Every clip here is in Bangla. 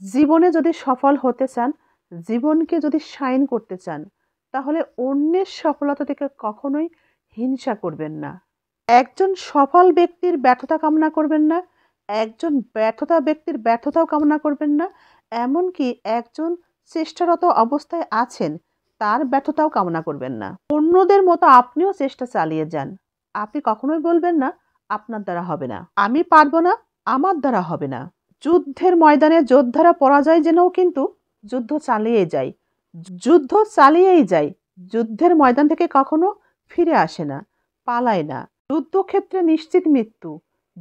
জীবনে যদি সফল হতে চান, জীবনকে যদি শাইন করতে চান, তাহলে অন্যের সফলতা থেকে কখনোই হিংসা করবেন না। একজন সফল ব্যক্তির ব্যর্থতা কামনা করবেন না, একজন ব্যর্থতা ব্যক্তির ব্যর্থতাও কামনা করবেন না, এমনকি একজন চেষ্টারত অবস্থায় আছেন তার ব্যর্থতাও কামনা করবেন না। অন্যদের মতো আপনিও চেষ্টা চালিয়ে যান। আপনি কখনোই বলবেন না আপনার দ্বারা হবে না, আমি পারবো না, আমার দ্বারা হবে না। যুদ্ধের ময়দানে যোদ্ধারা পরাজয় জেনেও কিন্তু যুদ্ধ চালিয়ে যায়, যুদ্ধ চালিয়েই যায়, যুদ্ধের ময়দান থেকে কখনো ফিরে আসে না, পালায় না। যুদ্ধক্ষেত্রে নিশ্চিত মৃত্যু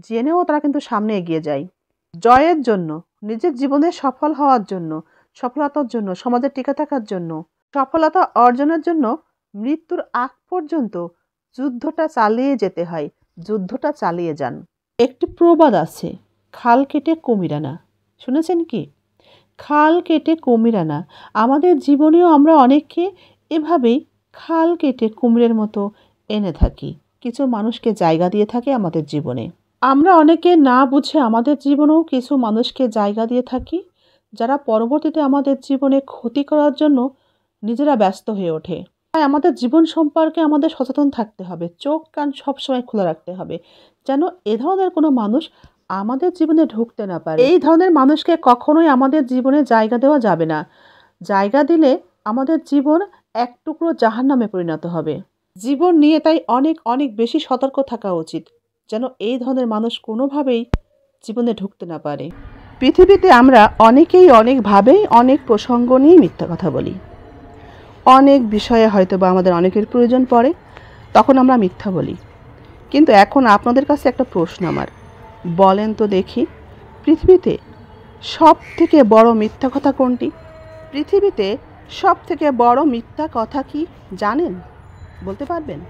জেনেও তারা কিন্তু সামনে এগিয়ে যায় জয়ের জন্য, নিজের জীবনে সফল হওয়ার জন্য, সফলতার জন্য, সমাজে টিকে থাকার জন্য, সফলতা অর্জনের জন্য মৃত্যুর আগ পর্যন্ত যুদ্ধটা চালিয়ে যেতে হয়। যুদ্ধটা চালিয়ে যান। একটি প্রবাদ আছে, খাল কেটে কুমির আনা। শুনেছেন কি? খাল কেটে কুমির আনা। আমাদের জীবনেও আমরা অনেককে এভাবেই খাল কেটে কুমিরের মতো এনে থাকি, কিছু মানুষকে জায়গা দিয়ে থাকি আমাদের জীবনে। আমরা অনেকে না বুঝে আমাদের জীবনেও কিছু মানুষকে জায়গা দিয়ে থাকি, যারা পরবর্তীতে আমাদের জীবনে ক্ষতি করার জন্য নিজেরা ব্যস্ত হয়ে ওঠে। তাই আমাদের জীবন সম্পর্কে আমাদের সচেতন থাকতে হবে, চোখ কান সবসময় খোলা রাখতে হবে, যেন এ ধরনের কোনো মানুষ আমাদের জীবনে ঢুকতে না পারে। এই ধরনের মানুষকে কখনোই আমাদের জীবনে জায়গা দেওয়া যাবে না। জায়গা দিলে আমাদের জীবন এক টুকরো জাহান্নামে পরিণত হবে। জীবন নিয়ে তাই অনেক অনেক বেশি সতর্ক থাকা উচিত, যেন এই ধরনের মানুষ কোনোভাবেই জীবনে ঢুকতে না পারে। পৃথিবীতে আমরা অনেকেই অনেকভাবেই অনেক প্রসঙ্গ নিয়ে মিথ্যা কথা বলি। অনেক বিষয়ে হয়তো বা আমাদের অনেকের প্রয়োজন পড়ে, তখন আমরা মিথ্যা বলি। কিন্তু এখন আপনাদের কাছে একটা প্রশ্ন আমার, বলেন তো দেখি, পৃথিবীতে সব থেকে বড় মিথ্যা কথা কোনটি? পৃথিবীতে সব থেকে বড় মিথ্যা কথা কি জানেন? বলতে পারবেন?